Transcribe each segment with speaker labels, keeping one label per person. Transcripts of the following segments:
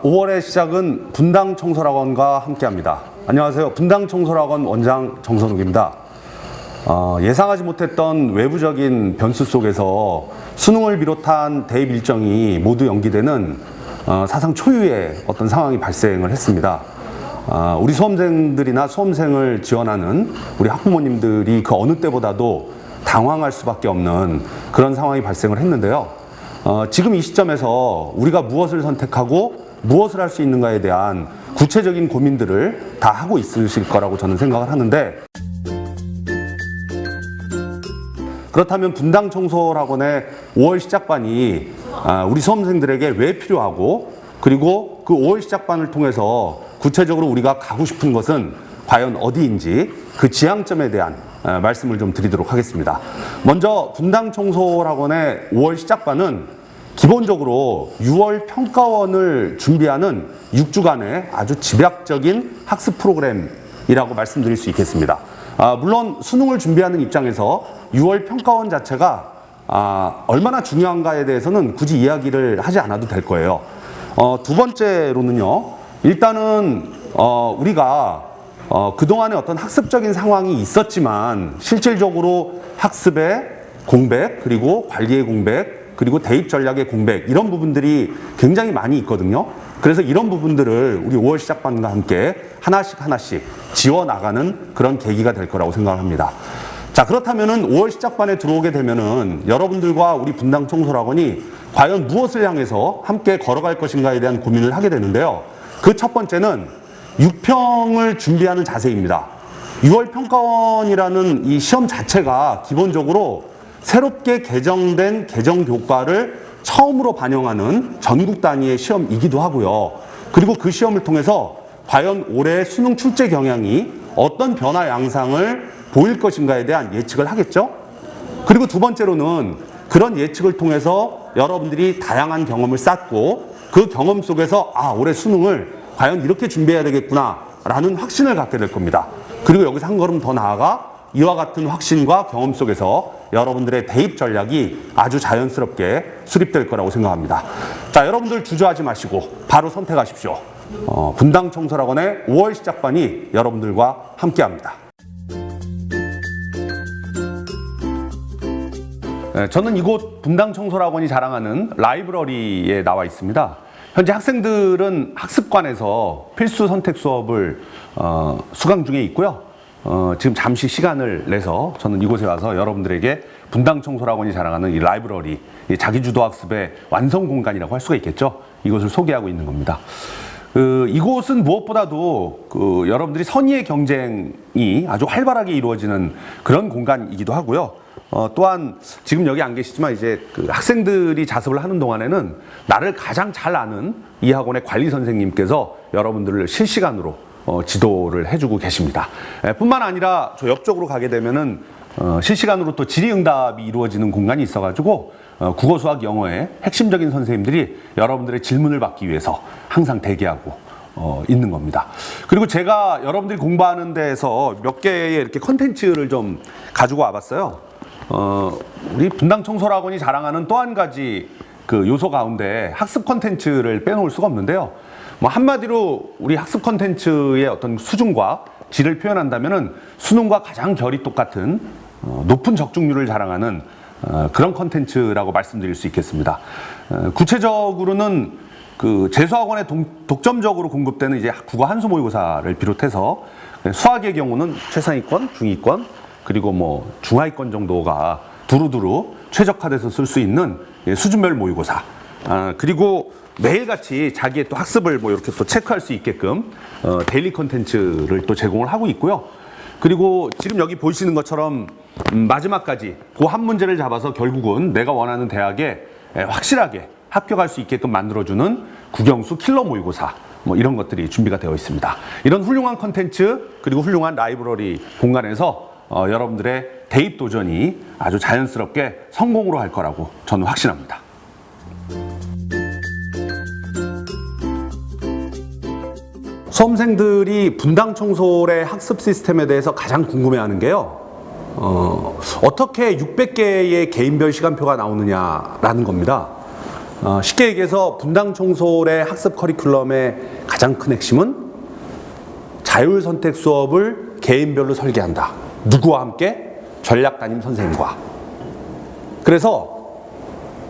Speaker 1: 5월의 시작은 분당청소학원과 함께합니다. 안녕하세요. 분당청소학원 원장 정선욱입니다. 예상하지 못했던 외부적인 변수 속에서 수능을 비롯한 대입 일정이 모두 연기되는 사상 초유의 어떤 상황이 발생을 했습니다. 우리 수험생들이나 수험생을 지원하는 우리 학부모님들이 그 어느 때보다도 당황할 수밖에 없는 그런 상황이 발생을 했는데요. 지금 이 시점에서 우리가 무엇을 선택하고 무엇을 할 수 있는가에 대한 구체적인 고민들을 다 하고 있으실 거라고 저는 생각을 하는데, 그렇다면 분당청소학원의 5월 시작반이 우리 수험생들에게 왜 필요하고, 그리고 그 5월 시작반을 통해서 구체적으로 우리가 가고 싶은 것은 과연 어디인지 그 지향점에 대한 말씀을 좀 드리도록 하겠습니다. 먼저 분당청소학원의 5월 시작반은 기본적으로 6월 평가원을 준비하는 6주간의 아주 집약적인 학습 프로그램이라고 말씀드릴 수 있겠습니다. 물론 수능을 준비하는 입장에서 6월 평가원 자체가 얼마나 중요한가에 대해서는 굳이 이야기를 하지 않아도 될 거예요. 두 번째로는요, 일단은 우리가 그동안에 어떤 학습적인 상황이 있었지만 실질적으로 학습의 공백, 그리고 관리의 공백, 그리고 대입 전략의 공백, 이런 부분들이 굉장히 많이 있거든요. 그래서 이런 부분들을 우리 5월 시작반과 함께 하나씩 지워나가는 그런 계기가 될 거라고 생각합니다. 자, 그렇다면은 5월 시작반에 들어오게 되면은 여러분들과 우리 분당청소학원이 과연 무엇을 향해서 함께 걸어갈 것인가에 대한 고민을 하게 되는데요. 그 첫 번째는 6평을 준비하는 자세입니다. 6월 평가원이라는 이 시험 자체가 기본적으로 새롭게 개정된 개정교과를 처음으로 반영하는 전국 단위의 시험이기도 하고요. 그리고 그 시험을 통해서 과연 올해 수능 출제 경향이 어떤 변화 양상을 보일 것인가에 대한 예측을 하겠죠. 그리고 두 번째로는 그런 예측을 통해서 여러분들이 다양한 경험을 쌓고 그 경험 속에서 올해 수능을 과연 이렇게 준비해야 되겠구나 라는 확신을 갖게 될 겁니다. 그리고 여기서 한 걸음 더 나아가 이와 같은 확신과 경험 속에서 여러분들의 대입 전략이 아주 자연스럽게 수립될 거라고 생각합니다. 자, 여러분들 주저하지 마시고 바로 선택하십시오. 분당청소학원의 5월 시작반이 여러분들과 함께합니다. 저는 이곳 분당청소학원이 자랑하는 라이브러리에 나와 있습니다. 현재 학생들은 학습관에서 필수 선택 수업을 수강 중에 있고요. 지금 잠시 시간을 내서 저는 이곳에 와서 여러분들에게 분당청소학원이 자랑하는 이 라이브러리, 자기주도 학습의 완성 공간이라고 할 수가 있겠죠. 이것을 소개하고 있는 겁니다. 이곳은 무엇보다도 여러분들이 선의의 경쟁이 아주 활발하게 이루어지는 그런 공간이기도 하고요. 또한 지금 여기 안 계시지만 이제 학생들이 자습을 하는 동안에는 나를 가장 잘 아는 이 학원의 관리 선생님께서 여러분들을 실시간으로 지도를 해주고 계십니다. 뿐만 아니라 저 옆쪽으로 가게 되면은 실시간으로 또 질의응답이 이루어지는 공간이 있어가지고 국어, 수학, 영어의 핵심적인 선생님들이 여러분들의 질문을 받기 위해서 항상 대기하고 있는 겁니다. 그리고 제가 여러분들이 공부하는 데에서 몇 개의 이렇게 컨텐츠를 좀 가지고 와봤어요. 우리 분당청소학원이 자랑하는 또 한 가지 그 요소 가운데 학습 컨텐츠를 빼놓을 수가 없는데요. 한마디로 우리 학습 컨텐츠의 어떤 수준과 질을 표현한다면은 수능과 가장 결이 똑같은 높은 적중률을 자랑하는 그런 컨텐츠라고 말씀드릴 수 있겠습니다. 구체적으로는 재수학원에 독점적으로 공급되는 이제 국어 한수 모의고사를 비롯해서 수학의 경우는 최상위권, 중위권, 그리고 중하위권 정도가 두루두루 최적화돼서 쓸 수 있는 수준별 모의고사, 그리고 매일같이 자기의 또 학습을 이렇게 또 체크할 수 있게끔 데일리 컨텐츠를 또 제공을 하고 있고요. 그리고 지금 여기 보시는 것처럼 마지막까지 그 한 문제를 잡아서 결국은 내가 원하는 대학에 확실하게 합격할 수 있게끔 만들어주는 국영수 킬러 모의고사, 이런 것들이 준비가 되어 있습니다. 이런 훌륭한 컨텐츠, 그리고 훌륭한 라이브러리 공간에서 여러분들의 대입 도전이 아주 자연스럽게 성공으로 할 거라고 저는 확신합니다. 수험생들이 분당청소의 학습 시스템에 대해서 가장 궁금해하는 게요. 어떻게 600개의 개인별 시간표가 나오느냐라는 겁니다. 쉽게 얘기해서 분당 청솔의 학습 커리큘럼의 가장 큰 핵심은 자율 선택 수업을 개인별로 설계한다. 누구와 함께? 전략 담임 선생님과. 그래서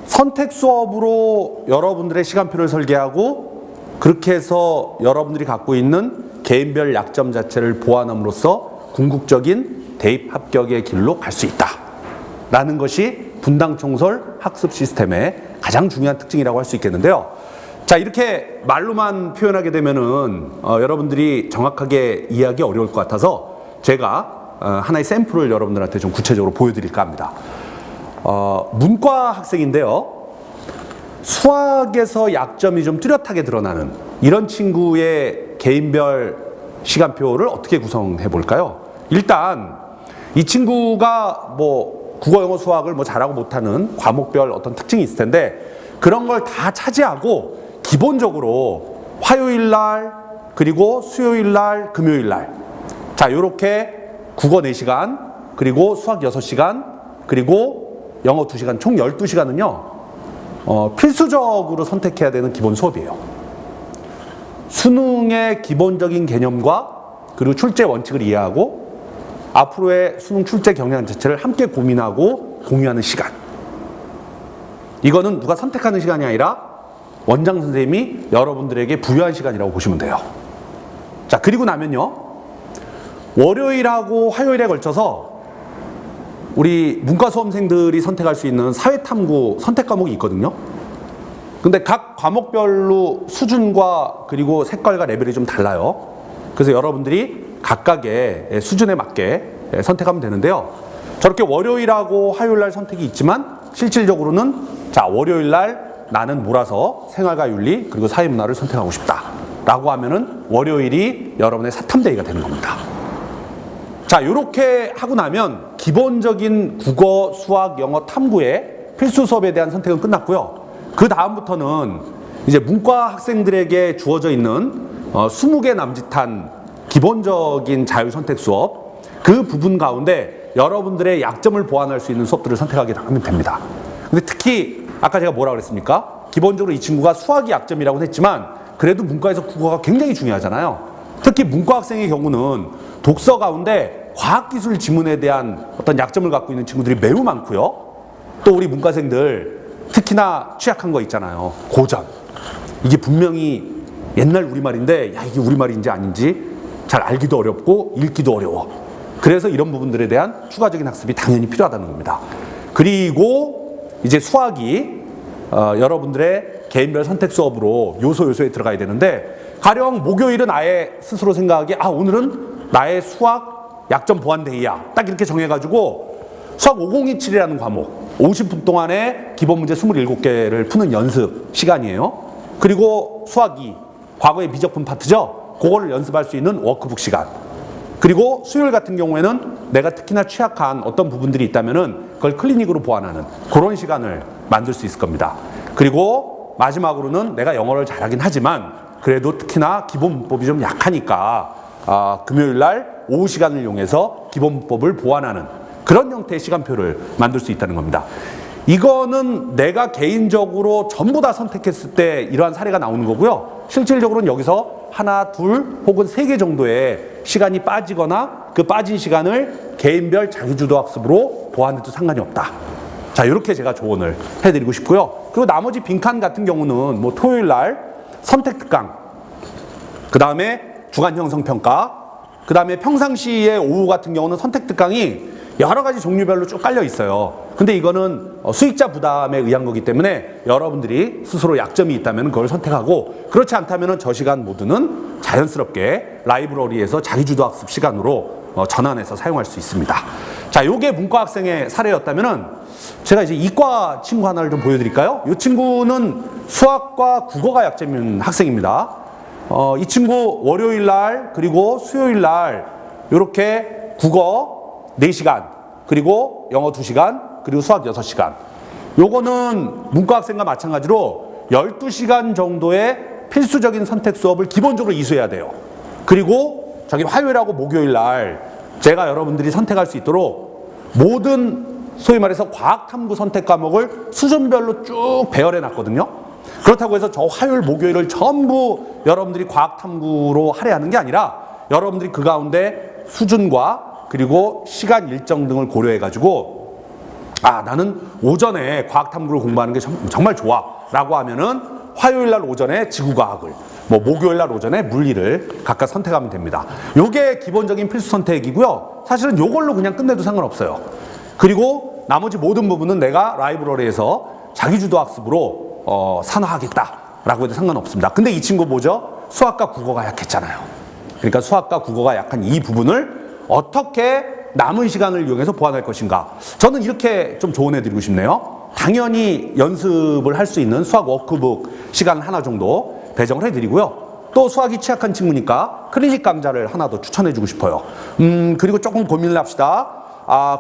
Speaker 1: 선택 수업으로 여러분들의 시간표를 설계하고 그렇게 해서 여러분들이 갖고 있는 개인별 약점 자체를 보완함으로써 궁극적인 대입 합격의 길로 갈 수 있다. 라는 것이 분당 청솔 학습 시스템의 가장 중요한 특징이라고 할 수 있겠는데요. 자, 이렇게 말로만 표현하게 되면은 여러분들이 정확하게 이해하기 어려울 것 같아서 제가 하나의 샘플을 여러분들한테 좀 구체적으로 보여드릴까 합니다. 문과 학생인데요. 수학에서 약점이 좀 뚜렷하게 드러나는 이런 친구의 개인별 시간표를 어떻게 구성해 볼까요? 일단 이 친구가 뭐 국어, 영어, 수학을 뭐 잘하고 못하는 과목별 어떤 특징이 있을 텐데 그런 걸 다 차지하고 기본적으로 화요일 날 그리고 수요일 날 금요일 날 자, 요렇게 국어 4시간 그리고 수학 6시간 그리고 영어 2시간 총 12시간은요 필수적으로 선택해야 되는 기본 수업이에요. 수능의 기본적인 개념과 그리고 출제 원칙을 이해하고 앞으로의 수능 출제 경향 자체를 함께 고민하고 공유하는 시간. 이거는 누가 선택하는 시간이 아니라 원장 선생님이 여러분들에게 부여한 시간이라고 보시면 돼요. 자, 그리고 나면요. 월요일하고 화요일에 걸쳐서 우리 문과 수험생들이 선택할 수 있는 사회탐구 선택 과목이 있거든요. 근데 각 과목별로 수준과 그리고 색깔과 레벨이 좀 달라요. 그래서 여러분들이 각각의 수준에 맞게 선택하면 되는데요. 저렇게 월요일하고 화요일날 선택이 있지만 실질적으로는 자, 월요일날 나는 몰아서 생활과 윤리 그리고 사회문화를 선택하고 싶다 라고 하면은 월요일이 여러분의 사탐데이가 되는 겁니다. 자, 이렇게 하고 나면 기본적인 국어, 수학, 영어, 탐구의 필수 수업에 대한 선택은 끝났고요. 그 다음부터는 이제 문과 학생들에게 주어져 있는 20개 남짓한 기본적인 자율선택 수업 그 부분 가운데 여러분들의 약점을 보완할 수 있는 수업들을 선택하게 하면 됩니다. 근데 특히 아까 제가 뭐라 그랬습니까? 기본적으로 이 친구가 수학이 약점이라고 했지만 그래도 문과에서 국어가 굉장히 중요하잖아요. 특히 문과 학생의 경우는 독서 가운데 과학기술 지문에 대한 어떤 약점을 갖고 있는 친구들이 매우 많고요. 또 우리 문과생들 특히나 취약한 거 있잖아요. 고전. 이게 분명히 옛날 우리말인데 야, 이게 우리말인지 아닌지 잘 알기도 어렵고 읽기도 어려워. 그래서 이런 부분들에 대한 추가적인 학습이 당연히 필요하다는 겁니다. 그리고 이제 수학이 여러분들의 개인별 선택 수업으로 요소에 들어가야 되는데 가령 목요일은 아예 스스로 생각하기에 오늘은 나의 수학 약점 보완 데이야. 딱 이렇게 정해가지고 수학 5027이라는 과목 50분 동안에 기본 문제 27개를 푸는 연습 시간이에요. 그리고 수학 2 과거의 미적분 파트죠. 그거를 연습할 수 있는 워크북 시간. 그리고 수요일 같은 경우에는 내가 특히나 취약한 어떤 부분들이 있다면은 그걸 클리닉으로 보완하는 그런 시간을 만들 수 있을 겁니다. 그리고 마지막으로는 내가 영어를 잘하긴 하지만 그래도 특히나 기본 문법이 좀 약하니까 금요일 날 오후 시간을 이용해서 기본 문법을 보완하는 그런 형태의 시간표를 만들 수 있다는 겁니다. 이거는 내가 개인적으로 전부 다 선택했을 때 이러한 사례가 나오는 거고요. 실질적으로는 여기서 하나, 둘 혹은 3개 정도의 시간이 빠지거나 그 빠진 시간을 개인별 자기주도 학습으로 보완해도 상관이 없다. 자, 이렇게 제가 조언을 해드리고 싶고요. 그리고 나머지 빈칸 같은 경우는 뭐 토요일 날 선택 특강, 그 다음에 주간 형성 평가, 그 다음에 평상시의 오후 같은 경우는 선택 특강이 여러 가지 종류별로 쭉 깔려 있어요. 근데 이거는 수익자 부담에 의한 거기 때문에 여러분들이 스스로 약점이 있다면 그걸 선택하고 그렇지 않다면 저 시간 모두는 자연스럽게 라이브러리에서 자기주도 학습 시간으로 전환해서 사용할 수 있습니다. 자, 요게 문과 학생의 사례였다면은 제가 이제 이과 친구 하나를 좀 보여드릴까요? 이 친구는 수학과 국어가 약점인 학생입니다. 이 친구 월요일 날 그리고 수요일 날 이렇게 국어 4시간 그리고 영어 2시간 그리고 수학 6시간 요거는 문과 학생과 마찬가지로 12시간 정도의 필수적인 선택 수업을 기본적으로 이수해야 돼요. 그리고 저기 화요일하고 목요일 날 제가 여러분들이 선택할 수 있도록 모든 소위 말해서 과학탐구 선택 과목을 수준별로 쭉 배열해 놨거든요. 그렇다고 해서 저 화요일, 목요일을 전부 여러분들이 과학탐구로 할애하는 게 아니라 여러분들이 그 가운데 수준과 그리고 시간 일정 등을 고려해가지고 나는 오전에 과학탐구를 공부하는 게 정말 좋아 라고 하면은 화요일 날 오전에 지구과학을, 목요일 날 오전에 물리를 각각 선택하면 됩니다. 요게 기본적인 필수 선택이고요. 사실은 요걸로 그냥 끝내도 상관없어요. 그리고 나머지 모든 부분은 내가 라이브러리에서 자기주도 학습으로 산화하겠다라고 해도 상관없습니다. 근데 이 친구 뭐죠? 수학과 국어가 약했잖아요. 그러니까 수학과 국어가 약한 이 부분을 어떻게 남은 시간을 이용해서 보완할 것인가. 저는 이렇게 좀 조언해드리고 싶네요. 당연히 연습을 할 수 있는 수학 워크북 시간 하나 정도 배정을 해드리고요. 또 수학이 취약한 친구니까 클리닉 강좌를 하나 더 추천해주고 싶어요. 그리고 조금 고민을 합시다.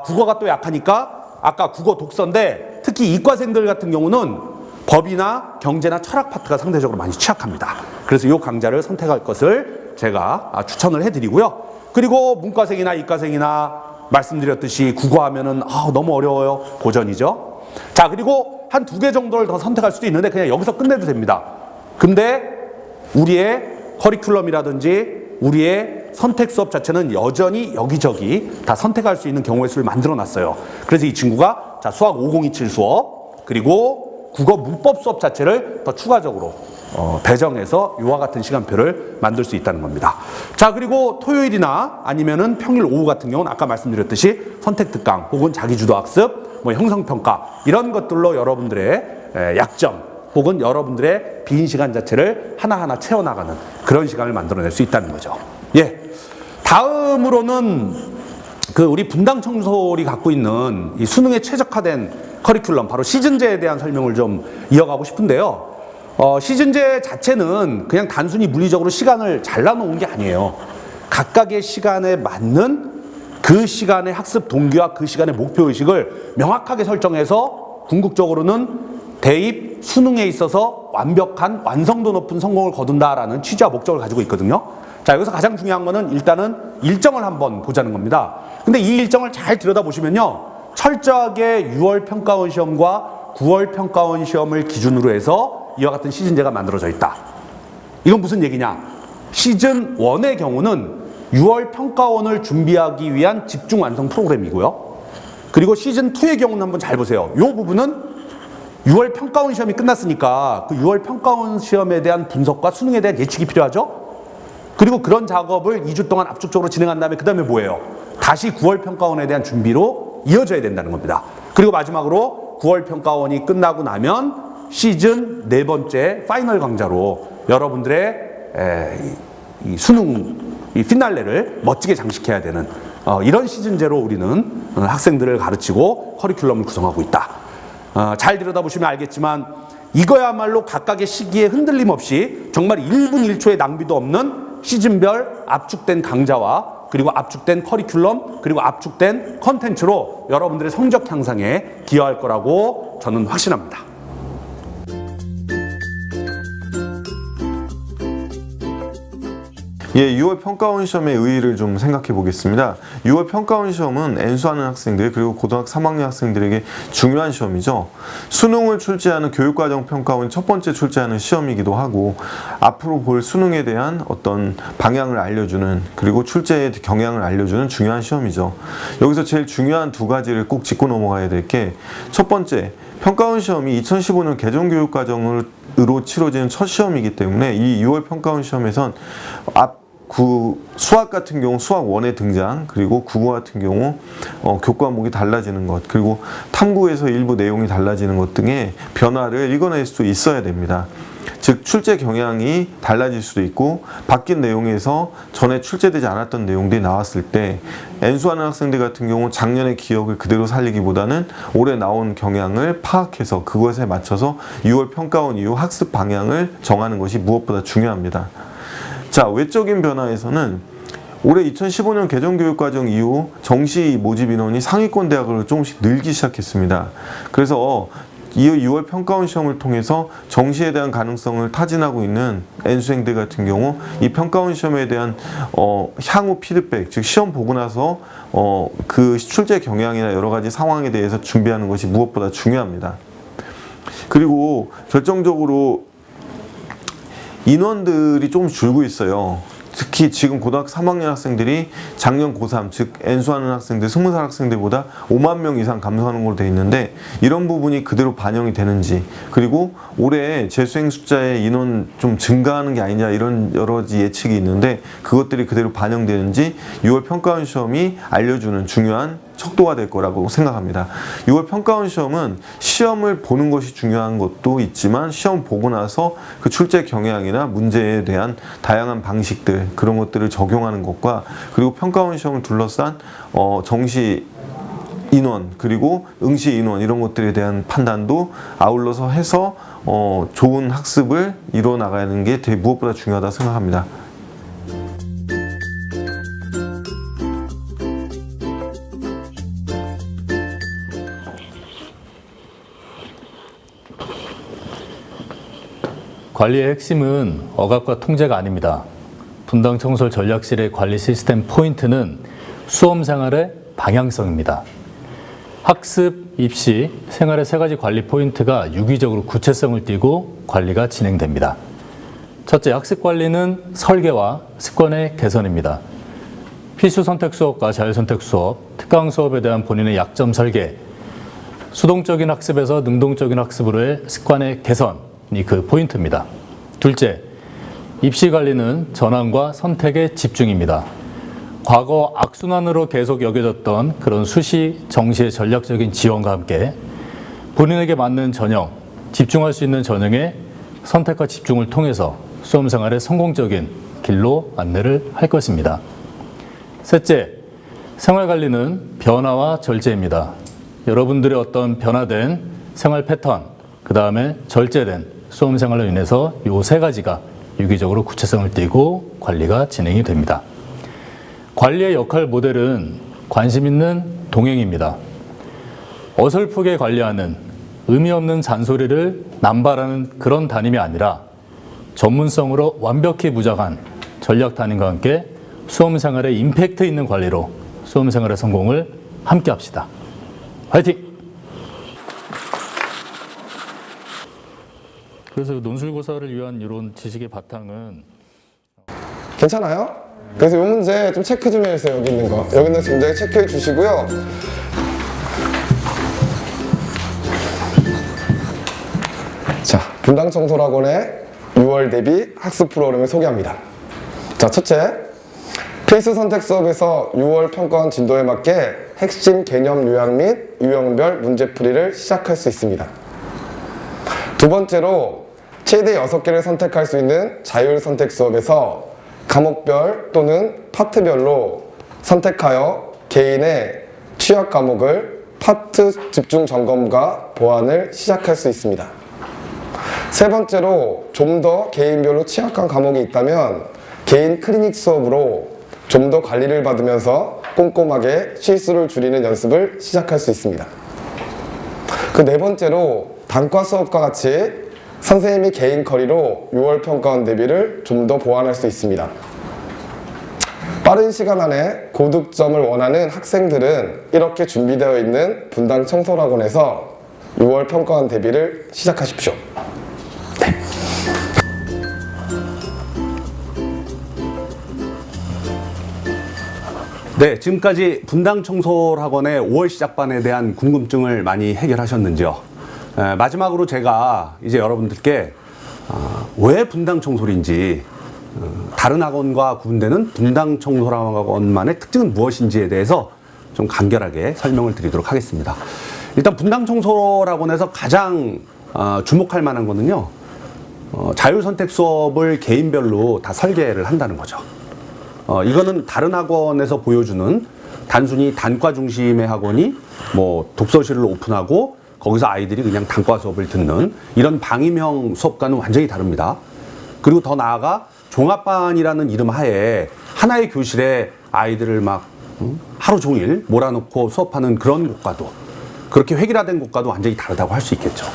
Speaker 1: 국어가 또 약하니까 아까 국어 독서인데 특히 이과생들 같은 경우는 법이나 경제나 철학 파트가 상대적으로 많이 취약합니다. 그래서 이 강좌를 선택할 것을 제가 추천을 해드리고요. 그리고 문과생이나 이과생이나 말씀드렸듯이 국어하면은 너무 어려워요. 고전이죠. 자, 그리고 한 2개 정도를 더 선택할 수도 있는데 그냥 여기서 끝내도 됩니다. 근데 우리의 커리큘럼이라든지 우리의 선택 수업 자체는 여전히 여기저기 다 선택할 수 있는 경우의 수를 만들어 놨어요. 그래서 이 친구가 수학 5027 수업 그리고 국어 문법 수업 자체를 더 추가적으로 배정해서 이와 같은 시간표를 만들 수 있다는 겁니다. 자, 그리고 토요일이나 아니면은 평일 오후 같은 경우는 아까 말씀드렸듯이 선택 특강 혹은 자기주도 학습, 형성평가 이런 것들로 여러분들의 약점 혹은 여러분들의 빈 시간 자체를 하나하나 채워나가는 그런 시간을 만들어낼 수 있다는 거죠. 예. 다음으로는 우리 분당 청솔이 갖고 있는 이 수능에 최적화된 커리큘럼, 바로 시즌제에 대한 설명을 좀 이어가고 싶은데요. 시즌제 자체는 그냥 단순히 물리적으로 시간을 잘라놓은 게 아니에요. 각각의 시간에 맞는 그 시간의 학습 동기와 그 시간의 목표의식을 명확하게 설정해서 궁극적으로는 대입, 수능에 있어서 완벽한 완성도 높은 성공을 거둔다라는 취지와 목적을 가지고 있거든요. 자, 여기서 가장 중요한 거는 일단은 일정을 한번 보자는 겁니다. 근데 이 일정을 잘 들여다보시면요. 철저하게 6월 평가원 시험과 9월 평가원 시험을 기준으로 해서 이와 같은 시즌제가 만들어져 있다. 이건 무슨 얘기냐? 시즌 1의 경우는 6월 평가원을 준비하기 위한 집중 완성 프로그램이고요. 그리고 시즌 2의 경우는 한번 잘 보세요. 이 부분은 6월 평가원 시험이 끝났으니까 그 6월 평가원 시험에 대한 분석과 수능에 대한 예측이 필요하죠. 그리고 그런 작업을 2주 동안 압축적으로 진행한 다음에 그 다음에 뭐예요? 다시 9월 평가원에 대한 준비로 이어져야 된다는 겁니다. 그리고 마지막으로 9월 평가원이 끝나고 나면 시즌 4번째 파이널 강좌로 여러분들의 이 수능 이 피날레를 멋지게 장식해야 되는 이런 시즌제로 우리는 학생들을 가르치고 커리큘럼을 구성하고 있다. 잘 들여다보시면 알겠지만 이거야말로 각각의 시기에 흔들림 없이 정말 1분 1초의 낭비도 없는 시즌별 압축된 강좌와 그리고 압축된 커리큘럼 그리고 압축된 컨텐츠로 여러분들의 성적 향상에 기여할 거라고 저는 확신합니다.
Speaker 2: 예, 6월 평가원 시험의 의의를 좀 생각해 보겠습니다. 6월 평가원 시험은 N수하는 학생들 그리고 고등학교 3학년 학생들에게 중요한 시험이죠. 수능을 출제하는 교육과정 평가원이 첫 번째 출제하는 시험이기도 하고 앞으로 볼 수능에 대한 어떤 방향을 알려주는 그리고 출제의 경향을 알려주는 중요한 시험이죠. 여기서 제일 중요한 2가지를 꼭 짚고 넘어가야 될 게 첫 번째, 평가원 시험이 2015년 개정교육과정으로 치러지는 첫 시험이기 때문에 이 6월 평가원 시험에선 수학 같은 경우 수학 1의 등장, 그리고 국어 같은 경우 교과목이 달라지는 것, 그리고 탐구에서 일부 내용이 달라지는 것 등의 변화를 읽어낼 수 있어야 됩니다. 즉 출제 경향이 달라질 수도 있고 바뀐 내용에서 전에 출제되지 않았던 내용들이 나왔을 때 N수하는 학생들 같은 경우 작년의 기억을 그대로 살리기보다는 올해 나온 경향을 파악해서 그것에 맞춰서 6월 평가원 이후 학습 방향을 정하는 것이 무엇보다 중요합니다. 자, 외적인 변화에서는 올해 2015년 개정교육과정 이후 정시 모집 인원이 상위권 대학으로 조금씩 늘기 시작했습니다. 그래서 이 6월 평가원 시험을 통해서 정시에 대한 가능성을 타진하고 있는 N수생들 같은 경우 이 평가원 시험에 대한 향후 피드백, 즉 시험 보고 나서 그 출제 경향이나 여러 가지 상황에 대해서 준비하는 것이 무엇보다 중요합니다. 그리고 결정적으로 인원들이 조금 줄고 있어요. 특히 지금 고등학교 3학년 학생들이 작년 고3, 즉 N수하는 학생들, 20살 학생들보다 5만 명 이상 감소하는 걸로 되어 있는데 이런 부분이 그대로 반영이 되는지, 그리고 올해 재수생 숫자의 인원 좀 증가하는 게 아니냐 이런 여러 가지 예측이 있는데 그것들이 그대로 반영되는지 6월 평가원 시험이 알려주는 중요한 척도가 될 거라고 생각합니다. 6월 평가원 시험은 시험을 보는 것이 중요한 것도 있지만 시험 보고 나서 그 출제 경향이나 문제에 대한 다양한 방식들, 그런 것들을 적용하는 것과, 그리고 평가원 시험을 둘러싼 정시 인원, 그리고 응시 인원, 이런 것들에 대한 판단도 아울러서 해서 좋은 학습을 이루어 나가는 게 되게 무엇보다 중요하다 생각합니다.
Speaker 3: 관리의 핵심은 억압과 통제가 아닙니다. 분당 청솔 전략실의 관리 시스템 포인트는 수험 생활의 방향성입니다. 학습, 입시, 생활의 세 가지 관리 포인트가 유기적으로 구체성을 띠고 관리가 진행됩니다. 첫째, 학습 관리는 설계와 습관의 개선입니다. 필수 선택 수업과 자율 선택 수업, 특강 수업에 대한 본인의 약점 설계, 수동적인 학습에서 능동적인 학습으로의 습관의 개선이 그 포인트입니다. 둘째, 입시 관리는 전환과 선택의 집중입니다. 과거 악순환으로 계속 여겨졌던 그런 수시, 정시의 전략적인 지원과 함께 본인에게 맞는 전형, 집중할 수 있는 전형의 선택과 집중을 통해서 수험 생활의 성공적인 길로 안내를 할 것입니다. 셋째, 생활 관리는 변화와 절제입니다. 여러분들의 어떤 변화된 생활 패턴, 그 다음에 절제된 수험 생활로 인해서 이 세 가지가 유기적으로 구체성을 띠고 관리가 진행이 됩니다. 관리의 역할 모델은 관심 있는 동행입니다. 어설프게 관리하는, 의미 없는 잔소리를 남발하는 그런 담임이 아니라 전문성으로 완벽히 무장한 전략 담임과 함께 수험 생활에 임팩트 있는 관리로 수험 생활의 성공을 함께 합시다. 화이팅! 그래서 논술고사를 위한 이런 지식의 바탕은
Speaker 4: 괜찮아요? 그래서 이 문제 좀 체크 좀 해주세요. 여기 있는 거. 여기 있는 문제 체크해 주시고요. 자, 분당청솔학원의 6월 대비 학습 프로그램을 소개합니다. 자, 첫째, 필수 선택 수업에서 6월 평가원 진도에 맞게 핵심 개념 요약 및 유형별 문제풀이를 시작할 수 있습니다. 두 번째로, 최대 6개를 선택할 수 있는 자율 선택 수업에서 과목별 또는 파트별로 선택하여 개인의 취약 과목을 파트 집중 점검과 보완을 시작할 수 있습니다. 세 번째로, 좀 더 개인별로 취약한 과목이 있다면 개인 클리닉 수업으로 좀 더 관리를 받으면서 꼼꼼하게 실수를 줄이는 연습을 시작할 수 있습니다. 그 네 번째로, 단과 수업과 같이 선생님이 개인 커리로 6월 평가원 대비를 좀 더 보완할 수 있습니다. 빠른 시간 안에 고득점을 원하는 학생들은 이렇게 준비되어 있는 분당 청솔학원에서 6월 평가원 대비를 시작하십시오.
Speaker 1: 네, 지금까지 분당청솔학원의 5월 시작반에 대한 궁금증을 많이 해결하셨는지요? 마지막으로 제가 이제 여러분들께 왜 분당청솔인지, 다른 학원과 구분되는 분당청솔학원만의 특징은 무엇인지에 대해서 좀 간결하게 설명을 드리도록 하겠습니다. 일단 분당청솔학원에서 가장 주목할 만한 거는요, 자율선택 수업을 개인별로 다 설계를 한다는 거죠. 이거는 다른 학원에서 보여주는 단순히 단과 중심의 학원이 뭐 독서실을 오픈하고 거기서 아이들이 그냥 단과 수업을 듣는 이런 방임형 수업과는 완전히 다릅니다. 그리고 더 나아가 종합반이라는 이름 하에 하나의 교실에 아이들을 막 하루 종일 몰아놓고 수업하는 그런 곳과도 그렇게 획일화된 곳과도 완전히 다르다고 할 수 있겠죠.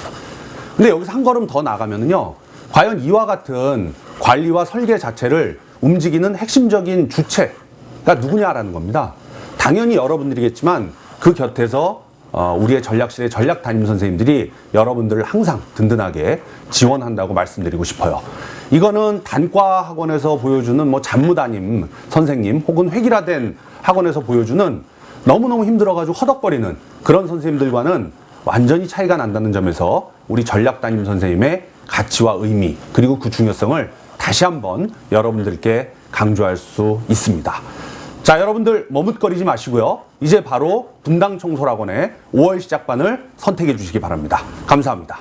Speaker 1: 근데 여기서 한 걸음 더 나가면은요, 과연 이와 같은 관리와 설계 자체를 움직이는 핵심적인 주체가 누구냐라는 겁니다. 당연히 여러분들이겠지만 그 곁에서 우리의 전략실의 전략 담임 선생님들이 여러분들을 항상 든든하게 지원한다고 말씀드리고 싶어요. 이거는 단과 학원에서 보여주는 뭐 잡무 담임 선생님 혹은 획일화된 학원에서 보여주는 너무너무 힘들어가지고 허덕거리는 그런 선생님들과는 완전히 차이가 난다는 점에서 우리 전략 담임 선생님의 가치와 의미 그리고 그 중요성을 다시 한번 여러분들께 강조할 수 있습니다. 자, 여러분들 머뭇거리지 마시고요. 이제 바로 분당 청소학원의 5월 시작반을 선택해 주시기 바랍니다. 감사합니다.